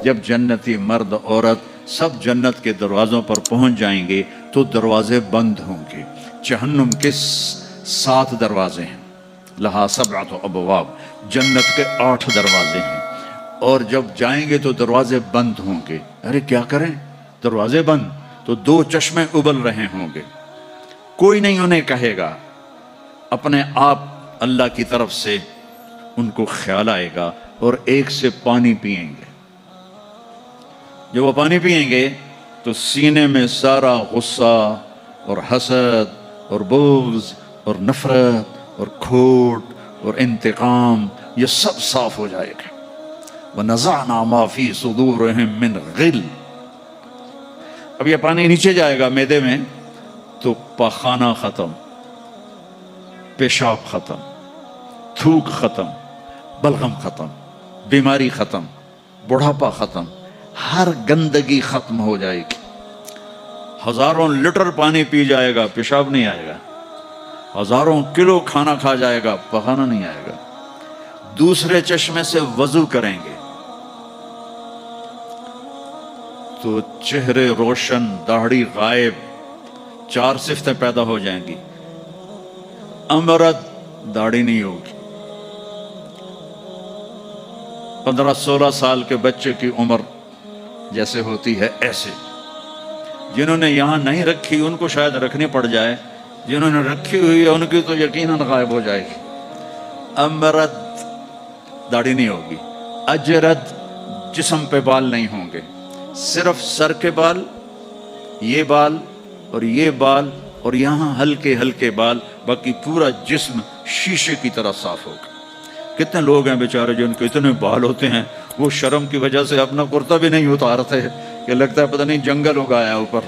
جب جنتی مرد عورت سب جنت کے دروازوں پر پہنچ جائیں گے تو دروازے بند ہوں گے. جہنم کے 7 دروازے ہیں. لہا 7 ابواب، جنت کے 8 دروازے ہیں. اور جب جائیں گے تو دروازے بند ہوں گے. ارے کیا کریں، دروازے بند تو 2 چشمے ابل رہے ہوں گے. کوئی نہیں انہیں کہے گا، اپنے آپ اللہ کی طرف سے ان کو خیال آئے گا اور ایک سے پانی پئیں گے. جب وہ پانی پئیں گے تو سینے میں سارا غصہ اور حسد اور بغض اور نفرت اور کھوٹ اور انتقام یہ سب صاف ہو جائے گا. وَنَزَعْنَا مَا فِي صُدُورِهِم مِّن غِلٍّ. اب یہ پانی نیچے جائے گا معدے میں تو پاخانہ ختم، پیشاب ختم، تھوک ختم، بلغم ختم، بیماری ختم، بڑھاپا ختم، ہر گندگی ختم ہو جائے گی. ہزاروں لیٹر پانی پی جائے گا، پیشاب نہیں آئے گا. ہزاروں کلو کھانا کھا جائے گا، پخانا نہیں آئے گا. دوسرے چشمے سے وضو کریں گے تو چہرے روشن، داڑھی غائب، 4 صفتیں پیدا ہو جائیں گی. امرد، داڑھی نہیں ہوگی. 15-16 سال کے بچے کی عمر جیسے ہوتی ہے ایسے. جنہوں نے یہاں نہیں رکھی ان کو شاید رکھنی پڑ جائے، جنہوں نے رکھی ہوئی ہے ان کی تو یقیناً غائب ہو جائے گی. امرد، داڑھی نہیں ہوگی. اجرد، جسم پہ بال نہیں ہوں گے، صرف سر کے بال، یہ بال اور یہ بال اور یہاں ہلکے ہلکے بال، باقی پورا جسم شیشے کی طرح صاف ہوگا. کتنے لوگ ہیں بیچارے جن کے اتنے بال ہوتے ہیں وہ شرم کی وجہ سے اپنا کرتا بھی نہیں اتارتے کہ لگتا ہے پتہ نہیں جنگل اگایا اوپر.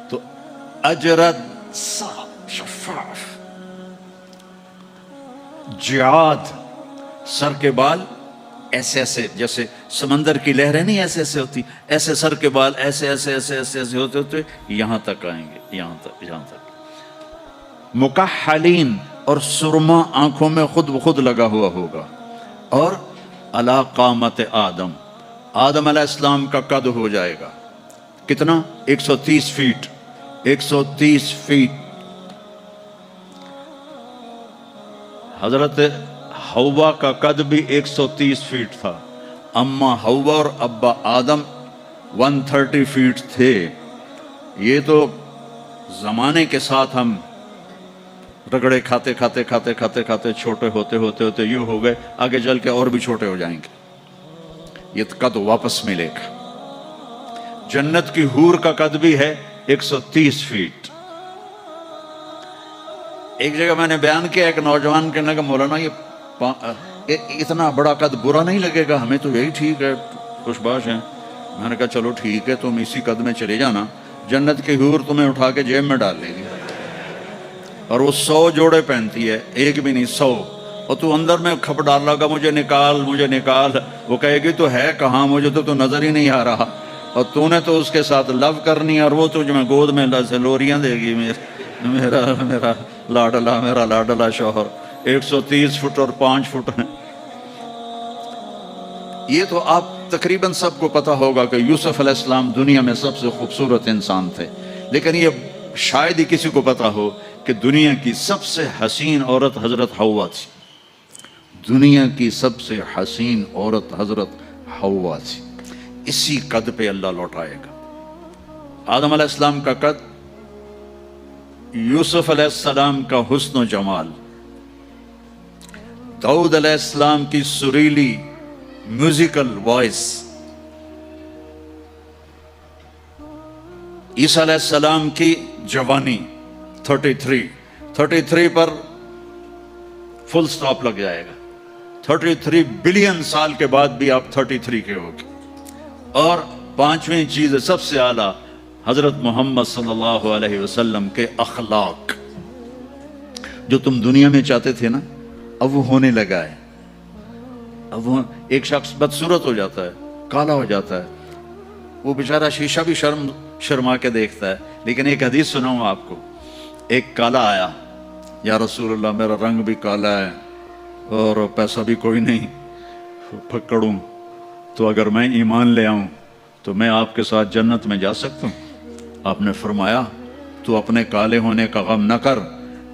تو اجرد، صاف شفاف. جعاد، سر کے بال ایسے ایسے جیسے سمندر کی لہریں نہیں ایسے ایسے ہوتی، ایسے سر کے بال ایسے ایسے ایسے ایسے ایسے ہوتے ہوتے یہاں تک آئیں گے، یہاں تک. مکحلین، اور سرما آنکھوں میں خود بخود لگا ہوا ہوگا. اور علی قامت آدم، آدم علیہ السلام کا قد ہو جائے گا کتنا؟ 130 فیٹ. 130 فیٹ. حضرت حوا کا قد بھی 130 فیٹ تھا. اما حوا اور ابا آدم 130 فیٹ تھے. یہ تو زمانے کے ساتھ ہم رگڑے کھاتے کھاتے کھاتے کھاتے کھاتے چھوٹے ہوتے ہوتے ہوتے یہ ہو گئے، آگے چل کے اور بھی چھوٹے ہو جائیں گے. یہ قد واپس ملے گا. جنت کی حور کا قد بھی ہے 130 فیٹ. ایک جگہ میں نے بیان کیا، ایک نوجوان کہنے لگا مولانا یہ اتنا بڑا قد برا نہیں لگے گا، ہمیں تو یہی ٹھیک ہے، خوش باش ہیں. میں نے کہا چلو ٹھیک ہے، تم اسی قد میں چلے جانا، جنت کی حور تمہیں اٹھا کے جیب میں ڈال لے گی. اور وہ 100 جوڑے پہنتی ہے، ایک بھی نہیں 100. اور تو اندر میں کھپ ڈال لگا مجھے نکال مجھے نکال. وہ کہے گی تو ہے کہاں، مجھے تو نظر ہی نہیں آ رہا. اور تو نے تو اس کے ساتھ لو کرنی اور وہ تجھے میں گود میں لوریاں دے گی. میرا لاڈلا شوہر 130 فٹ اور 5 فٹ ہیں. یہ تو آپ تقریباً سب کو پتا ہوگا کہ یوسف علیہ السلام دنیا میں سب سے خوبصورت انسان تھے. لیکن یہ شاید ہی کسی کو پتا ہو کہ دنیا کی سب سے حسین عورت حضرت حوا تھی. دنیا کی سب سے حسین عورت حضرت حوا تھی. اسی قد پہ اللہ لوٹائے گا. آدم علیہ السلام کا قد، یوسف علیہ السلام کا حسن و جمال، داؤد علیہ السلام کی سریلی میوزیکل وائس، عیسیٰ علیہ السلام کی جوانی 33 پر فل سٹاپ لگ جائے گا. 33 بلین سال کے بعد بھی آپ 33 کے ہوگے. اور 5ویں چیز سب سے اعلیٰ حضرت محمد صلی اللہ علیہ وسلم کے اخلاق. جو تم دنیا میں چاہتے تھے نا اب وہ ہونے لگا ہے. اب وہ ایک شخص بدصورت ہو جاتا ہے، کالا ہو جاتا ہے، وہ بیچارہ شیشہ بھی شرما کے دیکھتا ہے. لیکن ایک حدیث سناؤں آپ کو. ایک کالا آیا، یا رسول اللہ میرا رنگ بھی کالا ہے اور پیسہ بھی کوئی نہیں. पकड़ूं तो अगर मैं ईमान ले आऊं तो मैं आपके साथ जन्नत में जा सकता हूं। आपने फरमाया तू अपने काले होने का गम न कर,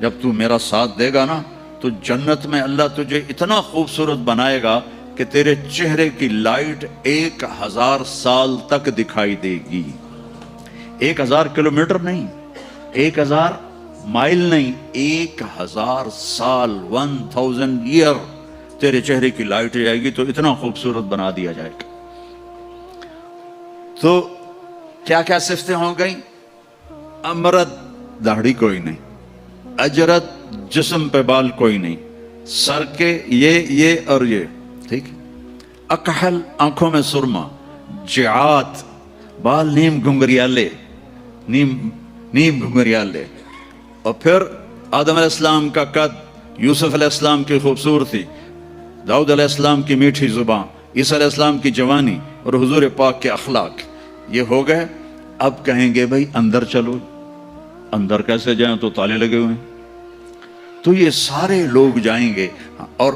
जब तू मेरा साथ देगा ना तो जन्नत में अल्लाह तुझे इतना खूबसूरत बनाएगा कि तेरे चेहरे की लाइट 1000 साल तक दिखाई देगी। 1000 किलोमीटर नहीं, 1000 माइल नहीं, 1000 साल, 1000 ईयर तेरे चेहरे की लाइट जाएगी, तो इतना खूबसूरत बना दिया जाएगा। तो क्या क्या सिफतें हो गई? अमरत दाढ़ी कोई नहीं, अजरत जिस्म पे बाल कोई नहीं, सर के ये और ये, ठीक है। अकहल आंखों में सुरमा, जिआत बाल नीम घुंघरियाले, नीम घुंघरियाले। और फिर आदम अलैहिस्सलाम का कद, यूसुफ अलैहिस्सलाम की खूबसूरती, दाऊद अलैहिस्सलाम की मीठी जुबान, ईसा अलैहिस्सलाम की जवानी और हुजूर पाक के अखलाक, ये हो गए। अब कहेंगे भाई अंदर चलो। अंदर कैसे जाएं? तो ताले लगे हुए हैं। तो ये सारे लोग जाएंगे। और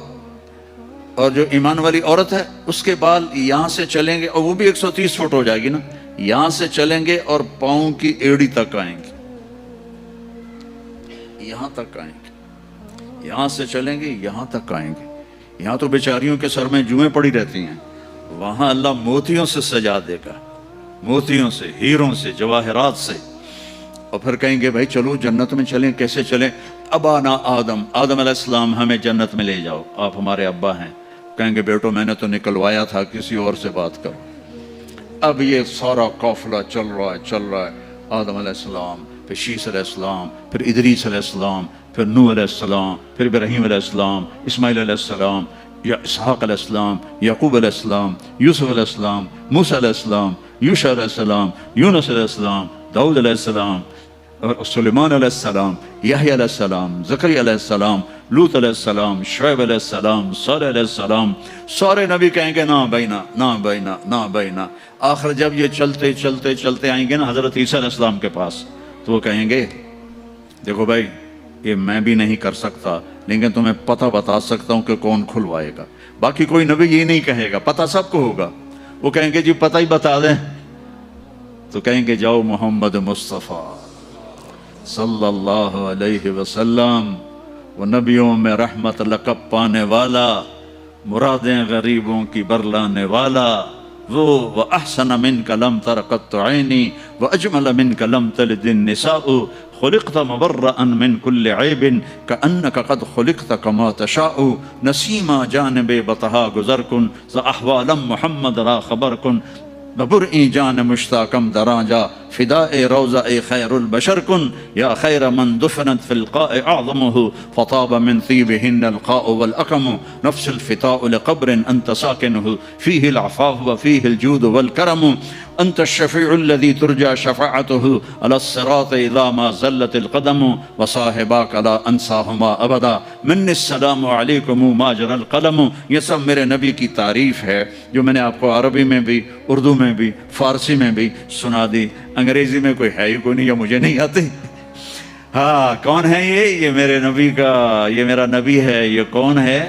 जो ईमान वाली औरत है उसके बाल यहां से चलेंगे, और वो भी 130 फुट हो जाएगी ना, यहां से चलेंगे और पांव की एड़ी तक आएंगे, यहां तक आएंगे, यहां से चलेंगे यहां तक आएंगे। यहां तो बेचारियों के सर में जुएं पड़ी रहती हैं, वहां अल्लाह मोतियों से सजा देगा, मोतियों से, हीरों से, जवाहरात से। और फिर कहेंगे भाई चलो जन्नत में चलें। कैसे चलें? अबाना आदम अलैहिस्सलाम हमें जन्नत में ले जाओ, आप हमारे अब्बा हैं। कहेंगे बेटो मैंने तो निकलवाया था, किसी और से बात करो। अब ये सारा काफिला चल रहा है। आदम अलैहिस्सलाम, फिर शीस अलैहिस्सलाम, फिर इदरीस अलैहिस्सलाम, फिर नूह अलैहिस्सलाम, फिर इब्राहीम अलैहिस्सलाम, इस्माइल अलैहिस्सलाम, या इसहाक अलैहिस्सलाम, याकूब अलैहिस्सलाम, यूसुफ अलैहिस्सलाम, मूसा अलैहिस्सलाम, यूशा अलैहिस्सलाम, यूनुस अलैहिस्सलाम, दाऊद अलैहिस्सलाम और सुलेमान अलैहिस्सलाम, यहया अलैहिस्सलाम, ज़करिया अलैहिस्सलाम, लूत अलैहिस्सलाम, शुएब अलैहिस्सलाम, सालेह अलैहिस्सलाम। सारे नबी कहेंगे ना बैना। आखिर जब ये चलते आएंगे ना हजरत ईसा अलैहिस्सलाम के पास, तो वो कहेंगे देखो भाई ये मैं भी नहीं कर सकता, लेकिन तुम्हें पता बता सकता हूं कि कौन खुलवाएगा। बाकी कोई नबी ये नहीं कहेगा, पता सबको होगा। वो कहेंगे जी पता ही बता दें, तो कहेंगे जाओ मोहम्मद मुस्तफ़ा सल्लल्लाहु अलैहि वसल्लम, वो नबियों में रहमत लक़ब पाने वाला, मुरादें गरीबों की बरलाने वाला, वो व अहसन मिनका लम तरक़त ऐनी व अजमल मिनका लम तलिद निसाउ खुलिक़त मुबर्रअन मिन कुल्लि ऐबिन कअन्नका क़द खुलिक़त कमा तशाउ नसीमा जानिबे बतहा गुज़र कुन ज़ अहवालम मुहम्मद रा खबर कुन बबुरई जान मुश्ताकम दराजा फिदाए रोज़ा ए खैरुल बशर कुन या खैर मन दुफनत फिल क़ाए अअज़मुहु फ़ताब मिन तीबिहिन अल क़ाउ वल अक़मु नफ्सुल फ़िताउ लिक़ब्रिन अंत साकिनुहु फ़ीहि अल अफ़ाफ़ु व फ़ीहि अल जूदु वल करमु अंत अश-शफ़ीउ अल्लज़ी तुरजा शफ़ाअतुहु अला सिरात इज़ा मा ज़ल्लतिल क़दमु व साहिबाक अला अंसाहुमा अबदा मिन्निस्सलामु अलैकुम माजरल क़लमु। ये सब मेरे नबी की तारीफ़ है जो मैंने आपको अरबी में भी, उर्दू में भी, फ़ारसी में भी सुना दी। अंग्रेजी में कोई है ही कोई नहीं, या मुझे नहीं आती। हाँ, कौन है ये मेरे नबी का, ये मेरा नबी है। ये कौन है?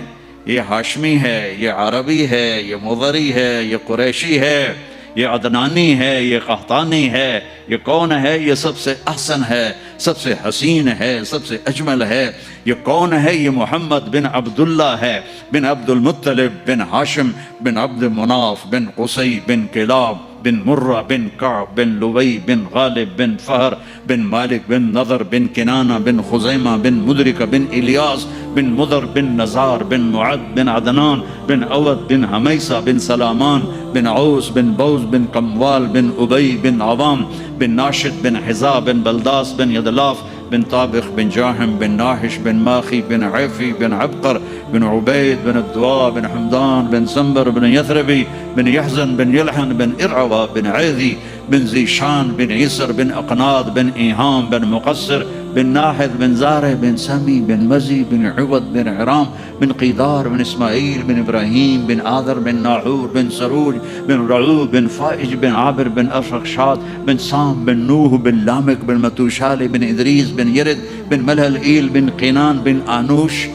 ये हाशमी है, ये अरबी है, ये मुज़री है, ये कुरैशी है, ये अदनानी है, ये कहतानी है। ये कौन है? ये सबसे अहसन है, सबसे हसीन है, सबसे अजमल है। ये कौन है? ये मोहम्मद बिन अब्दुल्ला है, बिन अब्दुल मुत्तलिब, बिन हाशिम, बिन अब्द मुनाफ, बिन कुसै, बिन किलाब, बिन मुर्रा, बिन कअब, बिन लुवई, बिन गालिब, बिन फहर, बिन मालिक, बिन नज़र, बिन किनाना, बिन खुज़ैमा, बिन मुदरिका, बिन इलियास, बिन मुदर, बिन नज़ार, बिन मुअद, बिन अदनान, बिन अवद, बिन हमैसा, बिन सलामान, बिन औस, बिन बौस, बिन कमवाल, बिन उबई, बिन अवाम, बिन नाशिद, बिन हिज़ा, बिन बलदास, बिन यदलाफ, बिन ताबिख, बिन जाहिम, बिन नाहिश, बिन माखी, बिन ऐफी, बिन अबकर, बिन उबैद, बिन अद्वा, बिन हमदान, बिन संबर, बिन यथरबी, बिन यहज़न, बिन यलहन, बिन इरवा, बिन ऐदी, बिन ज़ीशान, बिन इसर, बिन अक़नाद, बिन ईहाम, बिन मुक़स्सिर, बिन नाहिद, बिन ज़ारे, बिन समी, बिन मज़ी, बिन उवद, बिन इराम, बिन क़ीदार, बिन इस्माईल, बिन इब्राहीम, बिन आदर, बिन नाहूर, बिन सरूज, बिन रऊब, बिन फ़ाइज, बिन आबिर, बिन अरफ़क्षाद, बिन साम, बिन नूह, बिन लामिक, बिन मतूशाली, बिन इदरीस, बिन यरिद, बिन मलहल ईल, बिन क़ीनान, बिन आनूश,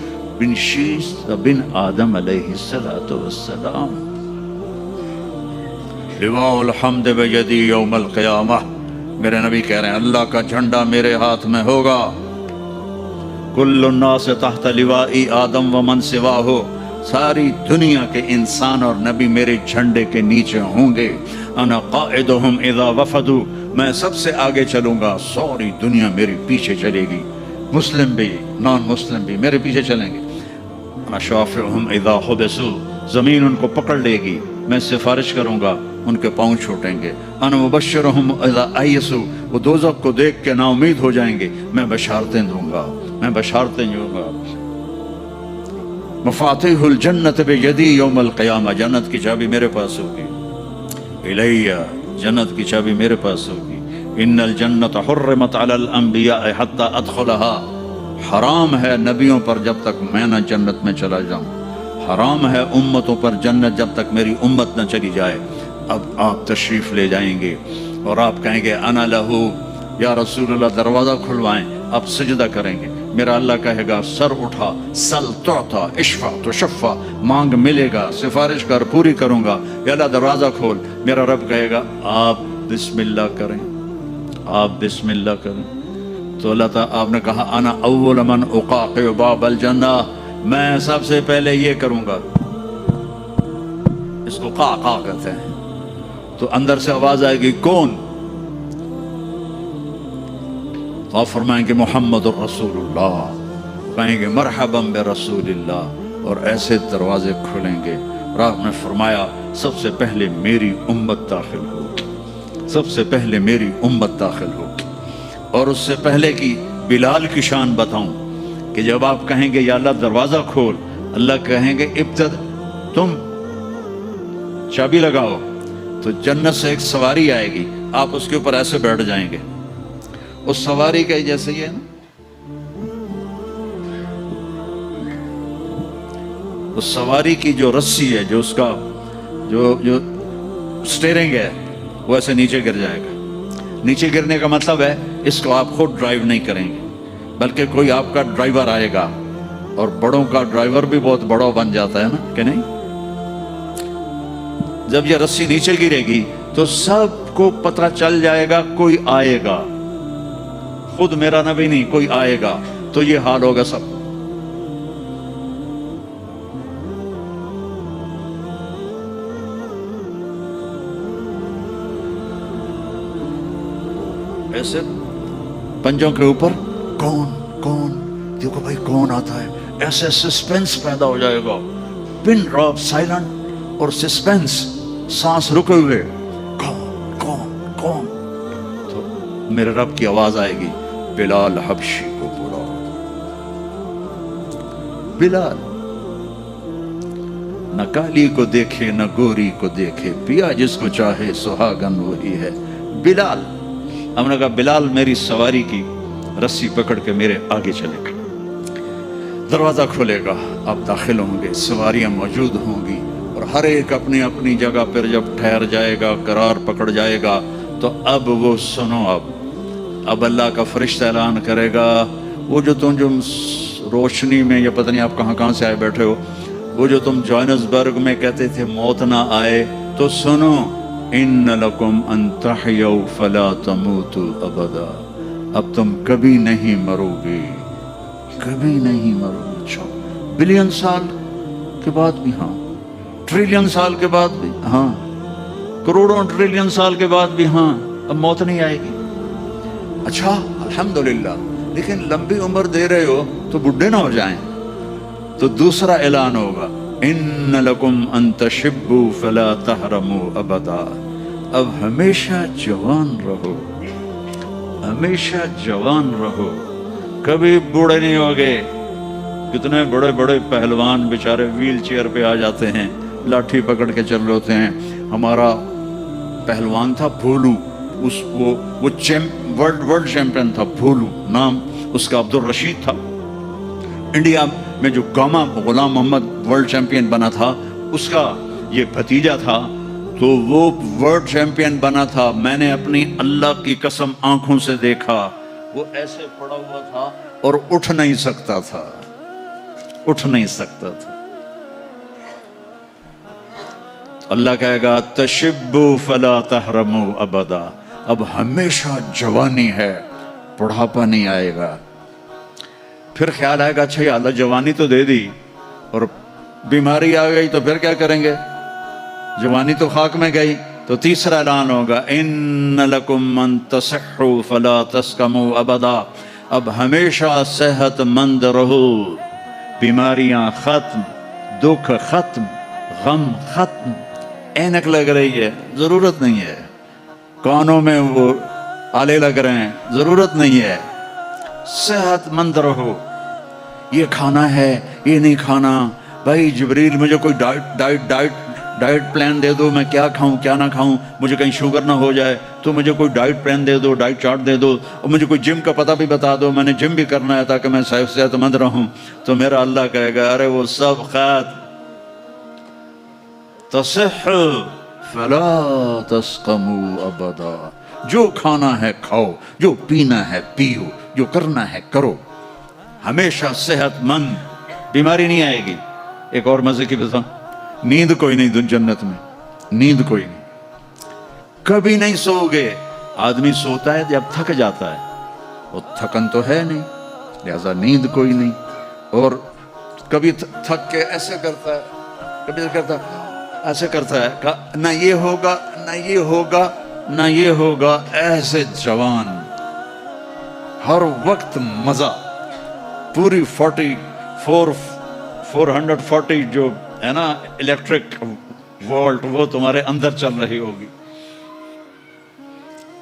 बिन शीश बिन आदम अलैहिस्सलातु वस्सलाम। लिवाउल हम्द बियदी यौमल क़ियामह, मेरे नबी कह रहे हैं अल्लाह का झंडा मेरे हाथ में होगा। कुल्लुन नास तहत लिवाई आदम व मन सिवाहु, सारी दुनिया के इंसान और नबी मेरे झंडे के नीचे होंगे। अना क़ाइदुहुम इज़ा वफ़दू, मैं सबसे आगे चलूंगा, सारी दुनिया मेरे पीछे चलेगी। मुस्लिम भी नॉन मुस्लिम भी मेरे पीछे चलेंगे। अना शाफ़िउहुम इज़ा हुबिसू, ज़मीन उनको पकड़ लेगी, मैं सिफारिश करूंगा, उनके पाँव छूटेंगे। अना मुबश्शिरुहुम इज़ा अयसू, वो दोज़ख को देख के नाउमीद हो जाएंगे, मैं बशारतें दूंगा, मैं बशारतें दूंगा। मफ़ातिहुल जन्नत बियदी यौमल क़ियामा, जन्नत की चाबी मेरे पास होगी। इलैया, जन्नत की चाबी मेरे पास होगी। इन्नल जन्नत हुर्रिमत अलल अंबिया हत्ता अदखुलहा, हराम है नबियों पर जब तक मैं न जन्नत में चला जाऊं, हराम है उम्मतों पर जन्नत जब तक मेरी उम्मत न चली जाए। अब आप तशरीफ ले जाएंगे और आप कहेंगे अना लहू या रसूलल्लाह, दरवाज़ा खुलवाएं, आप सजदा करेंगे। मेरा अल्लाह कहेगा सर उठा, सल तोता इश्फा तो शफ़ा, मांग मिलेगा, सिफारिश कर पूरी करूंगा। या अल्लाह दरवाज़ा खोल, मेरा रब कहेगा आप बिस्मिल्लाह करें, आप बिस्मिल्लाह करें। तो अल्लाह ताला, आपने कहा अना अव्वल मन उक़ाक़िउ बाबल जन्नह, मैं सबसे पहले ये करूंगा। इसको क़ा कहते हैं। तो अंदर से आवाज आएगी कौन? तो आप फरमाएंगे मोहम्मद रसूलुल्लाह, कहेंगे मरहबम बि रसूलिल्लाह, और ऐसे दरवाजे खुलेंगे। और आपने फरमाया सबसे पहले मेरी उम्मत दाखिल हो, सबसे पहले मेरी उम्मत दाखिल हो। और उससे पहले की बिलाल की शान बताऊं कि जब आप कहेंगे या अल्लाह दरवाजा खोल, अल्लाह कहेंगे इब्तद तुम चाबी लगाओ, तो जन्नत से एक सवारी आएगी, आप उसके ऊपर ऐसे बैठ जाएंगे। उस सवारी का जैसे ही है ना, उस सवारी की जो रस्सी है, जो उसका जो स्टीयरिंग है, वो ऐसे नीचे गिर जाएगा। नीचे गिरने का मतलब है इसको आप खुद ड्राइव नहीं करेंगे, बल्कि कोई आपका ड्राइवर आएगा। और बड़ों का ड्राइवर भी बहुत बड़ा बन जाता है ना, कि नहीं? जब ये रस्सी नीचे गिरेगी तो सबको पता चल जाएगा कोई आएगा, खुद मेरा नबी नहीं, कोई आएगा। तो ये हाल होगा सब। ऐसे पंजों के ऊपर कौन कौन, देखो भाई कौन आता है, ऐसे सस्पेंस पैदा हो जाएगा, पिन ड्रॉप साइलेंट और सस्पेंस, सांस रुके हुए, कौन कौन कौन। तो मेरे रब की आवाज आएगी बिलाल हबशी को बुलाओ। बिलाल न काली को देखे न गोरी को देखे, पिया जिसको चाहे सुहागन वही है। बिलाल, हमने कहा बिलाल मेरी सवारी की रस्सी पकड़ के मेरे आगे चलेगा, दरवाजा खुलेगा, आप दाखिल होंगे, सवारियां मौजूद होंगी, और हर एक अपनी अपनी जगह पर जब ठहर जाएगा, करार पकड़ जाएगा, तो अब वो सुनो, अब अल्लाह का फरिश्ता ऐलान करेगा, वो जो तुम जो रोशनी में, या पता नहीं आप कहाँ कहाँ से आए बैठे हो, वो जो तुम जोहानिसबर्ग में कहते थे मौत ना आए, तो सुनो, इन्न लकुम अन तहयौ फला तमूतु अबदा, अब तुम कभी नहीं मरोगे, कभी नहीं मरोगे। अच्छा, बिलियन साल के बाद भी हाँ, ट्रिलियन साल के बाद भी हाँ, करोड़ों ट्रिलियन साल के बाद भी हाँ, अब मौत नहीं आएगी। अच्छा अल्हम्दुलिल्लाह, लेकिन लंबी उम्र दे रहे हो तो बुढ़े ना हो जाएं। तो दूसरा ऐलान होगा, इन्न लकुम अन तशिब्बु फला तहरमु अबदा, अब हमेशा जवान रहो, हमेशा जवान रहो, कभी बूढ़े नहीं होगे। कितने बड़े बड़े पहलवान बेचारे व्हील चेयर पे आ जाते हैं, लाठी पकड़ के चल रहे होते हैं। हमारा पहलवान था भोलू, वो वर्ल्ड चैंपियन था, भोलू नाम उसका, अब्दुल रशीद था। इंडिया में जो गामा गुलाम मोहम्मद वर्ल्ड चैंपियन बना था, उसका ये भतीजा था, तो वो वर्ल्ड चैंपियन बना था। मैंने अपनी अल्लाह की कसम आंखों से देखा, वो ऐसे पड़ा हुआ था और उठ नहीं सकता था। اٹھ نہیں سکتا تھا. اللہ کہے گا تشبو فلا تحرمو ابدا، اب ہمیشہ جوانی ہے، بڑھاپا نہیں آئے گا. پھر خیال آئے گا اچھا یا اللہ جوانی تو دے دی اور بیماری آ گئی تو پھر کیا کریں گے، جوانی تو خاک میں گئی. تو تیسرا اعلان ہوگا ان لکم من تصحوا فلا تسقموا ابدا، اب ہمیشہ صحت مند رہو، بیماریاں ختم، دکھ ختم، غم ختم. اینک لگ رہی ہے، ضرورت نہیں ہے. کانوں میں وہ آلے لگ رہے ہیں، ضرورت نہیں ہے. صحت مند رہو. یہ کھانا ہے، یہ نہیں کھانا. بھائی جبریل مجھے کوئی ڈائٹ پلان دے دو، میں کیا کھاؤں کیا نہ کھاؤں، مجھے کہیں شوگر نہ ہو جائے تو مجھے کوئی ڈائٹ پلان دے دو، ڈائٹ چارٹ دے دو، اور مجھے کوئی جم کا پتہ بھی بتا دو، میں نے جم بھی کرنا ہے تاکہ میں صحت مند رہوں. تو میرا اللہ کہے گا ارے وہ سب خیر، تصح فلا تسقموا ابدا، جو کھانا ہے کھاؤ، جو پینا ہے پیو، جو کرنا ہے کرو، ہمیشہ صحت مند، بیماری نہیں آئے گی. ایک اور مزے کی بتا، نیند کوئی نہیں جنت میں، نیند کوئی نہیں. کبھی نہیں سو گے. آدمی سوتا ہے جب تھک جاتا ہے، وہ تھکن تو ہے نہیں، لہذا نیند کوئی نہیں. اور کبھی تھک کے ایسے کرتا ہے، کبھی کرتا ایسے کرتا ہے، نہ یہ ہوگا نہ یہ ہوگا نہ یہ ہوگا. ایسے جوان، ہر وقت مزہ. پوری 440 جو ہے نا الیکٹرک وولٹ، وہ تمہارے اندر چل رہی ہوگی،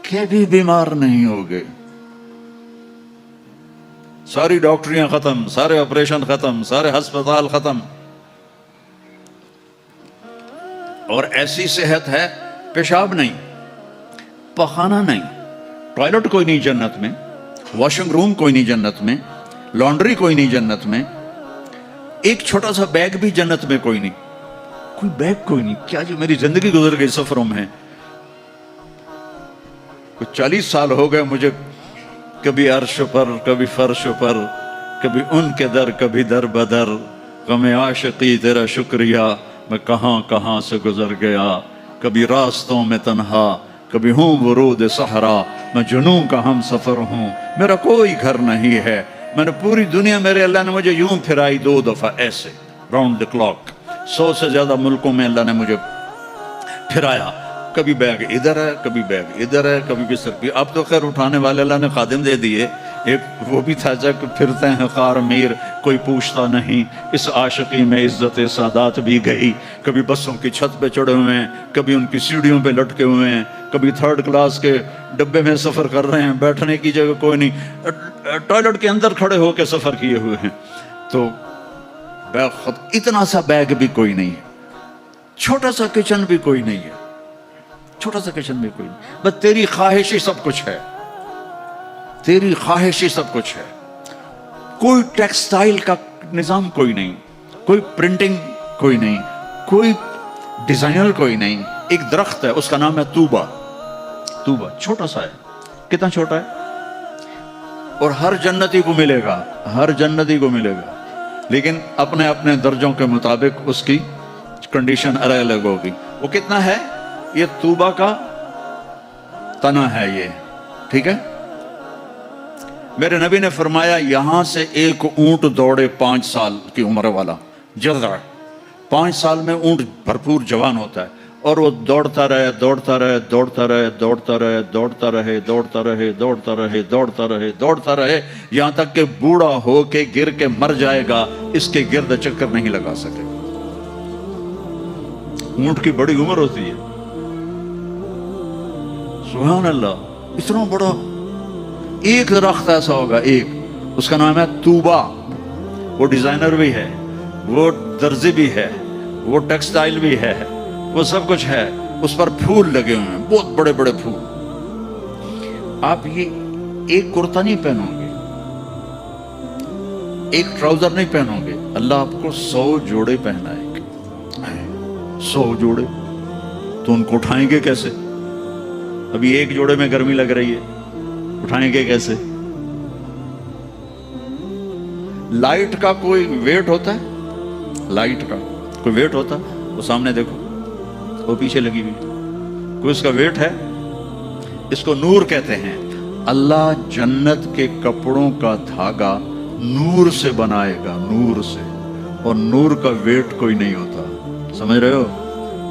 کبھی بیمار نہیں ہوگے. ساری ڈاکٹریاں ختم، سارے آپریشن ختم، سارے ہسپتال ختم. اور ایسی صحت ہے، پیشاب نہیں، پخانہ نہیں، ٹوائلٹ کوئی نہیں جنت میں، واشنگ روم کوئی نہیں جنت میں، لانڈری کوئی نہیں جنت میں، ایک چھوٹا سا بیگ بھی جنت میں کوئی نہیں. کوئی بیگ کوئی نہیں. کیا جو میری زندگی گزر گئی سفروں میں، کچھ 40 سال ہو گئے مجھے، کبھی عرش پر کبھی فرش پر، کبھی ان کے در کبھی در بدر، غم عاشقی تیرا شکریہ میں کہاں کہاں سے گزر گیا. کبھی راستوں میں تنہا، کبھی ہوں ورود صحرا، میں جنوں کا ہم سفر ہوں، میرا کوئی گھر نہیں ہے. میں نے پوری دنیا، میرے اللہ نے مجھے یوں پھرائی 2 دفعہ ایسے راؤنڈ دی کلاک. 100 سے زیادہ ملکوں میں اللہ نے مجھے پھرایا. کبھی بیگ ادھر ہے، کبھی بیگ ادھر ہے، کبھی بستر بھی. اب تو خیر اٹھانے والے اللہ نے خادم دے دیے. ایک وہ بھی تھا جب پھرتے ہیں خار میر، کوئی پوچھتا نہیں. اس عاشقی میں عزت سادات بھی گئی. کبھی بسوں کی چھت پہ چڑھے ہوئے ہیں، کبھی ان کی سیڑھیوں پہ لٹکے ہوئے ہیں، کبھی 3rd کلاس کے ڈبے میں سفر کر رہے ہیں، بیٹھنے کی جگہ کوئی نہیں، ٹوائلٹ کے اندر کھڑے ہو کے سفر کیے ہوئے ہیں. تو اتنا سا بیگ بھی کوئی نہیں ہے، چھوٹا سا کچن بھی کوئی نہیں ہے، چھوٹا سا کچن بھی کوئی نہیں. بس تیری خواہش ہی سب کچھ ہے، تیری خواہش ہی سب کچھ ہے. کوئی ٹیکسٹائل کا نظام کوئی نہیں، کوئی پرنٹنگ کوئی نہیں، کوئی ڈیزائنر کوئی نہیں. ایک درخت ہے، اس کا نام ہے توبہ. توبہ چھوٹا سا ہے. کتنا چھوٹا ہے؟ اور ہر جنتی کو ملے گا، ہر جنتی کو ملے گا، لیکن اپنے اپنے درجوں کے مطابق اس کی کنڈیشن الگ الگ ہوگی. وہ کتنا ہے؟ یہ توبہ کا تنا ہے یہ، ٹھیک ہے. میرے نبی نے فرمایا یہاں سے ایک اونٹ دوڑے 5 سال کی عمر والا، جذع 5 سال میں اونٹ بھرپور جوان ہوتا ہے، اور وہ دوڑتا رہے دوڑتا رہے دوڑتا رہے دوڑتا رہے دوڑتا رہے دوڑتا رہے دوڑتا رہے دوڑتا رہے دوڑتا رہے، یہاں تک کہ بوڑھا ہو کے گر کے مر جائے گا، اس کے گرد چکر نہیں لگا سکے. اونٹ کی بڑی عمر ہوتی ہے، سبحان اللہ. اتنا بڑا ایک درخت ایسا ہوگا، ایک، اس کا نام ہے توبہ. وہ ڈیزائنر بھی ہے، وہ درزی بھی ہے، وہ ٹیکسٹائل بھی ہے، وہ سب کچھ ہے. اس پر پھول لگے ہوئے ہیں، بہت بڑے بڑے پھول. آپ یہ ایک کرتا نہیں پہنو گے، ایک ٹراؤزر نہیں پہنو گے. اللہ آپ کو 100 جوڑے پہنائے گے، 100 جوڑے. تو ان کو اٹھائیں گے کیسے؟ ابھی ایک جوڑے میں گرمی لگ رہی ہے، اٹھائیں گے کیسے؟ लाइट का कोई वेट होता है? लाइट का कोई वेट होता? वो सामने देखो, वो पीछे लगी हुई, कोई उसका वेट है? इसको नूर कहते हैं। अल्लाह जन्नत के कपड़ों का धागा नूर से बनाएगा, नूर से, और नूर का वेट कोई नहीं होता। समझ रहे हो?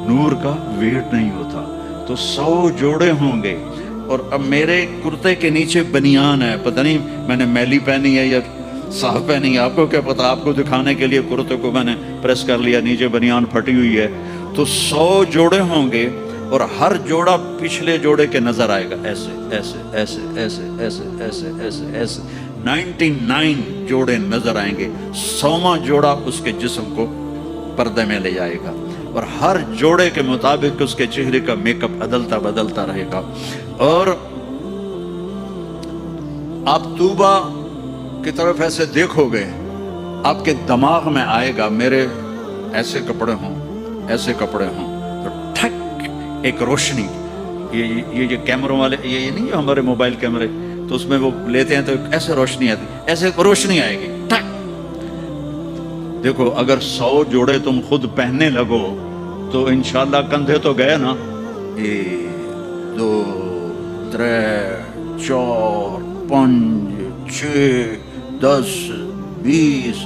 नूर का वेट नहीं होता। तो 100 जोड़े होंगे। और अब मेरे कुर्ते के नीचे बनियान है, पता नहीं मैंने मैली पहनी है या साफ पहनी है, आपको क्या पता। आपको दिखाने के लिए कुर्ते को मैंने प्रेस कर लिया, नीचे बनियान फटी हुई है। तो 100 जोड़े होंगे और हर जोड़ा पिछले जोड़े के नजर आएगा, ऐसे ऐसे ऐसे ऐसे ऐसे ऐसे ऐसे ऐसे 99 जोड़े नजर आएंगे। 100वां जोड़ा उसके जिस्म को पर्दे में ले जाएगा और हर जोड़े के मुताबिक उसके चेहरे का मेकअप बदलता बदलता रहेगा। और आप तूबा की तरफ ऐसे देखोगे, आपके दिमाग में आएगा मेरे ऐसे कपड़े हों, ऐसे कपड़े हों, तो ठक एक रोशनी, ये कैमरों वाले ये नहीं, हमारे मोबाइल कैमरे, तो उसमें वो लेते हैं तो ऐसे रोशनी आती, ऐसे रोशनी आएगी ठक। देखो अगर 100 जोड़े तुम खुद पहनने लगो तो इंशाल्लाह कंधे तो गए ना। 1 2 3 4 5 6 10 20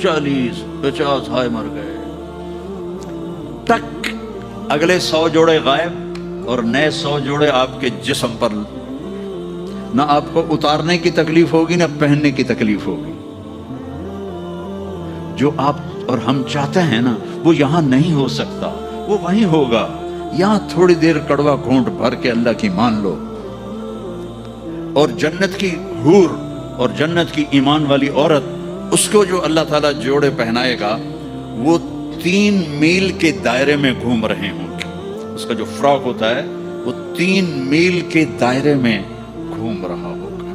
40 50 हाय मर गए, टक, अगले 100 जोड़े गायब और नए 100 जोड़े आपके जिस्म पर। ना आपको उतारने की तकलीफ होगी ना पहनने की तकलीफ होगी। जो आप और हम चाहते हैं ना वो यहां नहीं हो सकता, वो वहीं होगा। यहां थोड़ी देर कड़वा घूंट भर के अल्लाह की मान लो, और जन्नत की हूर और जन्नत की ईमान वाली औरत, उसको जो अल्लाह ताला जोड़े पहनाएगा वो 3 मील के दायरे में घूम रहे होंगे। उसका जो फ्रॉक होता है वो 3 मील के दायरे में घूम रहा होगा।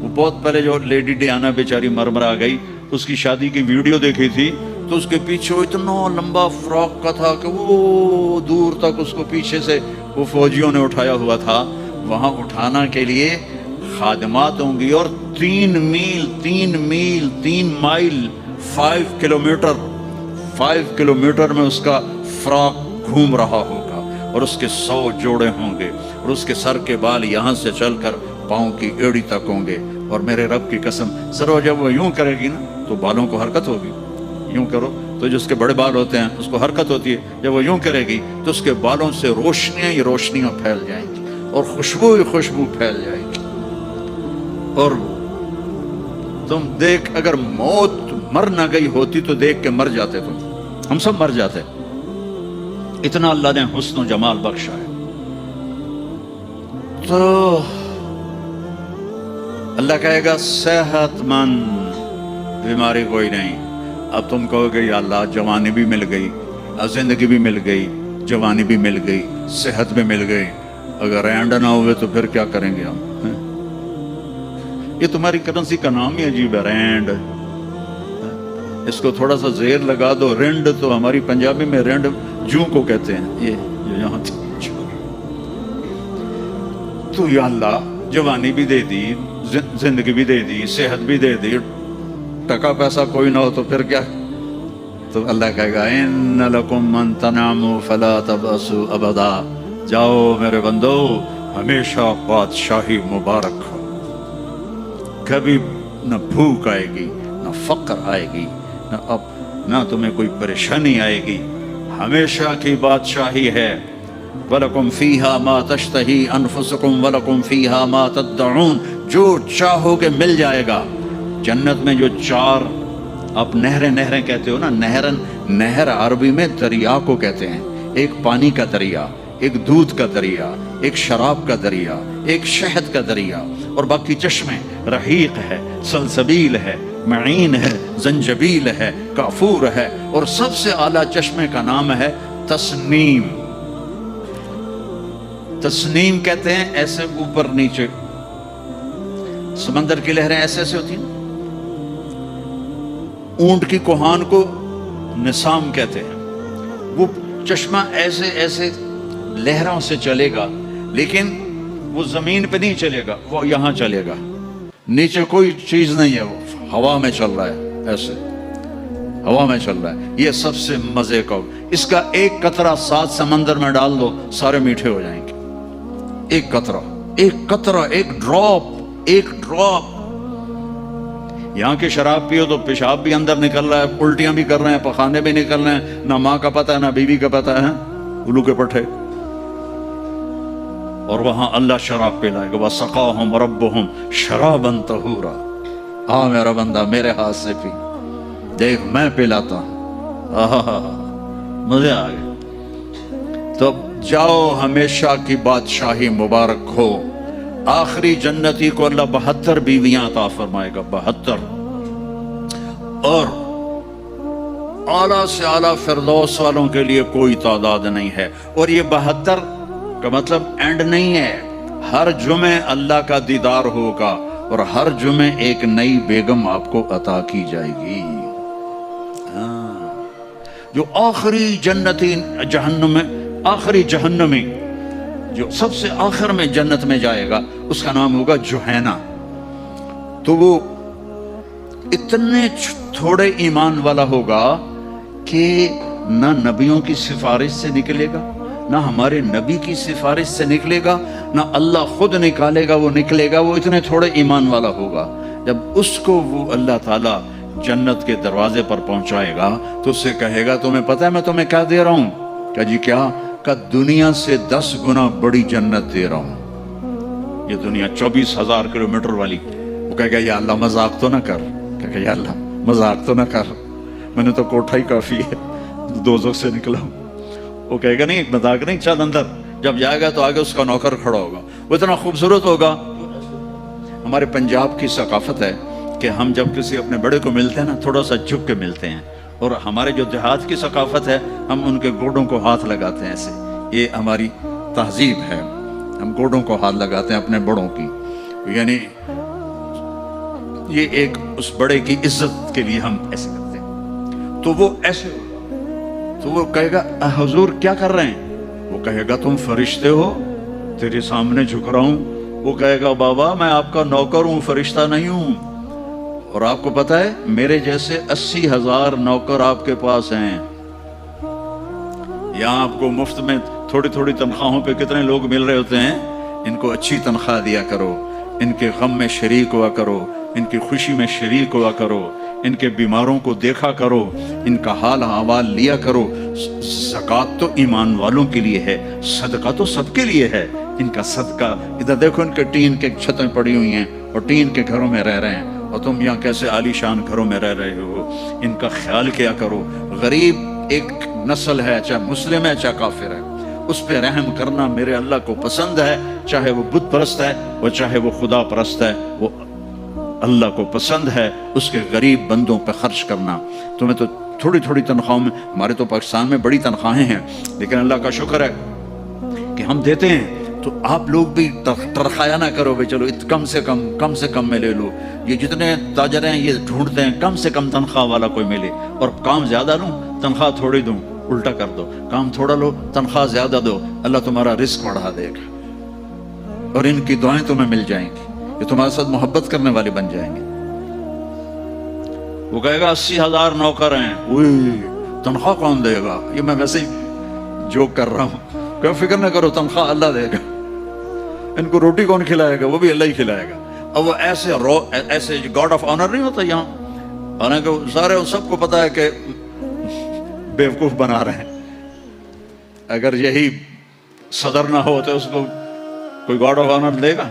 वो बहुत पहले जो लेडी डियाना बेचारी मरमरा गई, उसकी शादी की वीडियो देखी थी, तो उसके पीछे इतना लंबा फ्रॉक का था कि वो दूर तक उसको पीछे से वो फौजियों ने उठाया हुआ था। वहां उठाना के लिए खादमात होंगी, और 3 माइल 5 किलोमीटर में उसका फ्रॉक घूम रहा होगा, और उसके 100 जोड़े होंगे, और उसके सर के बाल यहाँ से चलकर पाँव की एड़ी तक होंगे। और मेरे रब की कसम, सरो जब वो यूं करेगी ना तो बालों को हरकत होगी। यूं करो तो जो उसके बड़े बाल होते हैं उसको हरकत होती है, जब वो यूं करेगी तो उसके बालों से रोशनियां ही रोशनियां फैल जाएंगी और खुशबू ही खुशबू फैल जाएगी। और तुम देख, अगर मौत मर ना गई होती तो देख के मर जाते तुम, हम सब मर जाते। इतना अल्लाह ने हुस्न जमाल बख्शा है। तो अल्लाह कहेगा सेहतमंद, बीमारी कोई नहीं। अब तुम कहोगे या अल्लाह जवानी भी मिल गई, जिंदगी भी मिल गई, जवानी भी मिल गई, सेहत भी मिल गई, अगर एंड ना हुए तो फिर क्या करेंगे हम? ये तुम्हारी करेंसी का नाम ही अजीब है, रैंड। इसको थोड़ा सा जेर लगा दो, रिंड, तो हमारी पंजाबी में रिंड जू को कहते हैं। ये जो यहाँ तो या अल्लाह जवानी भी दे दी, जिंदगी भी दे दी, सेहत भी दे दी, टका पैसा कोई ना हो तो फिर क्या? तो अल्लाह कहेगा इन्न लकुम मन तनामु फला तबसु अबदा, जाओ मेरे बंदो हमेशा बादशाही मुबारक हो। कभी न भूख आएगी, न फक्र आएगी, न तुम्हें कोई परेशानी आएगी, हमेशा की बादशाही है। वलकुम फीहा मा तश्तही अनफुसुकुम वलकुम फीहा मा तद्दऊन, जो चाहोगे मिल जाएगा। जन्नत में जो 4 आप नहरें कहते हो ना, नहर अरबी में दरिया को कहते हैं। एक पानी का दरिया, एक दूध का दरिया, एक शराब का दरिया, एक शहद का दरिया, और बाकी चश्मे रहीक है, सलसबील है, मईन है, जंजबील है, काफूर है, और सबसे आला चश्मे का नाम है तस्नीम। तस्नीम कहते हैं ऐसे ऊपर नीचे, समंदर की लहरें ऐसे ऐसे होती हैं। ऊंट की कोहान को निसाम कहते हैं। वो चश्मा ऐसे ऐसे लहरों से चलेगा, लेकिन वो जमीन पे नहीं चलेगा, वो यहां चलेगा। नीचे कोई चीज नहीं है, वो हवा में चल रहा है। ऐसे हवा में चल रहा है, ये सबसे मजे का। इसका एक कतरा 7 समंदर में डाल दो, सारे मीठे हो जाएंगे। एक कतरा, एक कतरा, एक ड्रॉप, एक ड्रॉप। यहाँ की शराब पियो तो पेशाब भी अंदर निकल रहा है, उल्टियां भी कर रहे हैं, पखाने भी निकल रहे हैं, ना माँ का पता है ना बीवी का पता है, उल्लू के पट्टे। और वहां अल्लाह शराब पिलाएगा, वसक़ाहुम रब्बुहुम शराबन तहूरा। हाँ मेरा बंदा मेरे हाथ से पी, देख मैं पिलाता हूं। मजे आ गए। तो जाओ, हमेशा की बादशाही मुबारक हो। आखिरी जन्नती को अल्लाह 72 बीवियां अता फरमाएगा, 72। और आला से आला फिरदौस वालों के लिए कोई तादाद नहीं है। और ये 72 का मतलब एंड नहीं है, हर जुमे अल्लाह का दीदार होगा और हर जुमे एक नई बेगम आपको अता की जाएगी। जो आखिरी जन्नती जहन्नुम में, आखिरी जहन्नमी जो सबसे आखिर में जन्नत में जाएगा, उसका नाम होगा जुहैना। तो वो इतने थोड़े ईमान वाला होगा कि ना नबियों की सिफारिश से निकलेगा, ना हमारे नबी की सिफारिश से निकलेगा, ना अल्लाह खुद निकालेगा, वो निकलेगा। वो इतने थोड़े ईमान वाला होगा। जब उसको वो अल्लाह ताला जन्नत के दरवाजे पर पहुंचाएगा तो उससे कहेगा, तुम्हें पता है मैं तुम्हें क्या दे रहा हूं? क्या जी क्या? का दुनिया से 10 गुना बड़ी जन्नत दे रहा हूं। ये दुनिया 24,000 किलोमीटर वाली। वो कहेगा या अल्लाह मजाक तो ना कर। कहेगा या अल्लाह मजाक तो ना कर, मैंने तो कोठा ही काफी है, दोज़ख से निकला हूं। वो कहेगा नहीं मजाक नहीं, चल अंदर। जब जाएगा तो आगे उसका नौकर खड़ा होगा, वो इतना खूबसूरत होगा। हमारे पंजाब की सकाफत है कि हम जब किसी अपने बड़े को मिलते हैं ना, थोड़ा सा झुक के मिलते हैं। और हमारे जो देहात की सकाफत है, हम उनके गोडों को हाथ लगाते हैं ऐसे। ये हमारी तहजीब है, हम गोडों को हाथ लगाते हैं अपने बड़ों की, यानी ये एक उस बड़े की इज्जत के लिए हम ऐसे करते हैं। तो वो ऐसे, तो वो कहेगा हुजूर क्या कर रहे हैं? वो कहेगा तुम फरिश्ते हो, तेरे सामने झुक रहा हूं। वो कहेगा बाबा मैं आपका नौकर हूं, फरिश्ता नहीं हूं। और आपको पता है मेरे जैसे 80,000 नौकर आपके पास हैं। यहां आपको मुफ्त में थोड़ी थोड़ी तनख्वाहों पे कितने लोग मिल रहे होते हैं। इनको अच्छी तनख्वाह दिया करो, इनके गम में शरीक हुआ करो, इनकी खुशी में शरीक हुआ करो, इनके बीमारों को देखा करो, इनका हाल अहवाल लिया करो। ज़कात तो ईमान वालों के लिए है, सदका तो सबके लिए है। इनका सदका, इधर देखो इनके टीन के छतें पड़ी हुई हैं और टीन के घरों में रह रहे हैं, और तुम यहाँ कैसे आलीशान घरों में रह रहे हो। इनका ख्याल किया करो। गरीब एक नस्ल है, चाहे मुस्लिम है चाहे काफिर है, उस पर रहम करना मेरे अल्लाह को पसंद है। चाहे वो बुत परस्त है और चाहे वो खुदा परस्त है, वो अल्लाह को पसंद है उसके गरीब बंदों पर खर्च करना। तुम्हें तो थोड़ी थोड़ी तनख्वाहों में, हमारे तो पाकिस्तान में बड़ी तनख्वाहें हैं, लेकिन अल्लाह का शुक्र है कि हम देते हैं। तो आप लोग भी तरखाया ना करो भाई, चलो कम से कम में ले लो। ये जितने ताजर हैं ये ढूंढते हैं कम से कम तनख्वाह वाला कोई मिले, और काम ज्यादा लूं तनख्वाह थोड़ी दूं, उल्टा कर दो, काम थोड़ा लो तनख्वाह ज्यादा दो, अल्लाह तुम्हारा रिस्क बढ़ा देगा और इनकी दुआएं तुम्हें मिल जाएंगी, ये तुम्हारे साथ मोहब्बत करने वाले बन जाएंगे। वो कहेगा 80,000 नौकर हैं, तनख्वाह कौन देगा? ये मैं वैसे ही जोक कर रहा हूं, क्या फिक्र ना करो, तनख्वाह अल्लाह देगा। इनको रोटी कौन खिलाएगा? वो भी अल्लाह ही खिलाएगा। अब वो ऐसे गॉड ऑफ ऑनर नहीं होता यहाँ, हालांकि सारे सबको पता है कि बेवकूफ बना रहे हैं। अगर यही सदर ना हो तो उसको कोई गॉड ऑफ ऑनर देगा?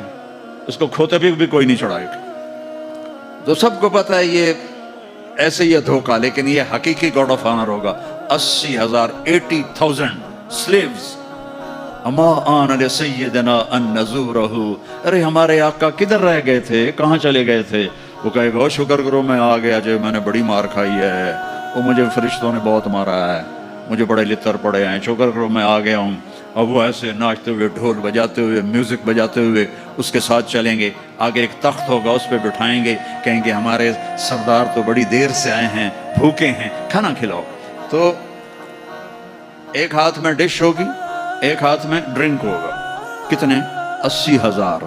उसको खोते भी कोई नहीं चढ़ाएगा। तो सबको पता है ये ऐसे ही धोखा, लेकिन ये हकीकी गॉड ऑफ ऑनर होगा। 80,000 80,000 स्लेव्स। अमा आन सय्यदना अन नज़ूरहु, अरे हमारे आका किधर रह गए थे, कहाँ चले गए थे? वो कहेगा शुक्र करो मैं आ गया, जो मैंने बड़ी मार खाई है, वो मुझे फरिश्तों ने बहुत मारा है, मुझे बड़े लितर पड़े हैं, शुक्र करो मैं आ गया हूँ। अब वो ऐसे नाचते हुए, ढोल बजाते हुए, म्यूजिक बजाते हुए उसके साथ चलेंगे। आगे एक तख्त होगा, उस पर बिठाएंगे, कहेंगे हमारे सरदार तो बड़ी देर से आए हैं, भूखे हैं, खाना खिलाओ। तो एक हाथ में डिश होगी, एक हाथ में ड्रिंक होगा। कितने? 80,000।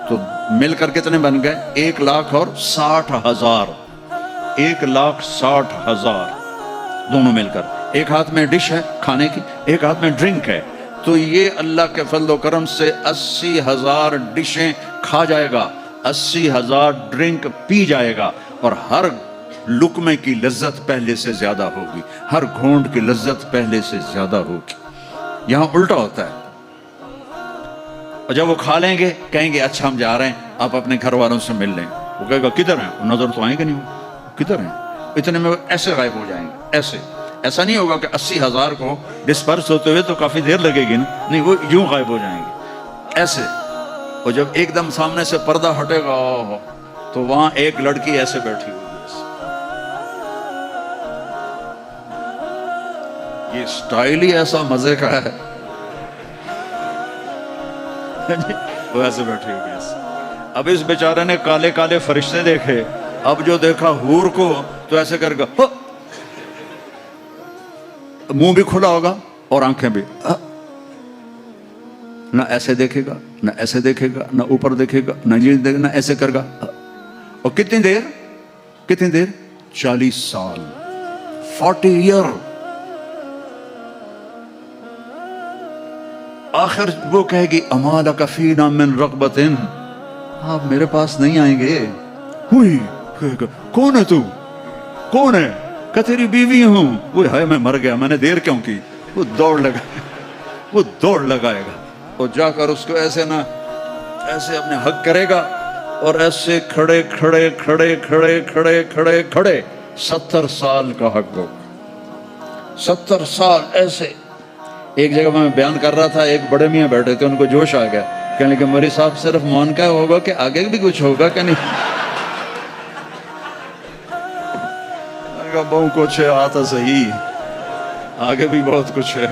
तो मिलकर कितने बन गए? 1,60,000। 1,60,000 दोनों मिलकर। एक हाथ में डिश है खाने की, एक हाथ में ड्रिंक है, तो ये अल्लाह के फजल करम से 80,000 डिशें खा जाएगा, 80,000 ड्रिंक पी जाएगा, और हर लुकमे की लज्जत पहले से ज्यादा होगी, हर घोंट की लज्जत पहले से ज्यादा होगी। यहाँ उल्टा होता है, और जब वो खा लेंगे कहेंगे अच्छा हम जा रहे हैं, आप अपने घर वालों से मिल लें। वो कहेगा किधर हैं, नजर तो आएंगे नहीं, किधर हैं, इतने में वो ऐसे गायब हो जाएंगे। ऐसे ऐसा नहीं होगा कि 80,000 को डिस्पर्स होते हुए तो काफी देर लगेगी ना, नहीं, वो यूं गायब हो जाएंगे ऐसे। और जब एकदम सामने से पर्दा हटेगा तो वहां एक लड़की ऐसे बैठी हुई है, ये स्टाइल ही ऐसा मजे का है वो ऐसे बैठी हुई है। अब इस बेचारे ने काले काले फरिश्ते देखे, अब जो देखा हूर को तो ऐसे करके मुंह भी खुला होगा और आंखें भी, ना ऐसे देखेगा ना ऐसे देखेगा ना ऊपर देखेगा ना ये देखेगा ना ऐसे करेगा। और कितनी देर 40 साल, 40 ईयर। आखिर वो कहेगी अमाला कफीना मिन रग़बतिन, आप मेरे पास नहीं आएंगे। हुई कौन है तू, कौन है, क्या तेरी बीवी हूं। वो है मैं मर गया, मैंने देर क्यों की। वो दौड़ लगाएगा और जाकर उसको ऐसे ना ऐसे अपने हक करेगा, और ऐसे खड़े 70 साल का हक होगा, 70 साल ऐसे। एक जगह मैं बयान कर रहा था, एक बड़े मियाँ बैठे थे, उनको जोश आ गया, कहने लगे मौलवी साहब सिर्फ मौन का होगा कि आगे भी कुछ होगा क्या नहीं। बहुत कुछ है, आता सही, आगे भी बहुत कुछ है।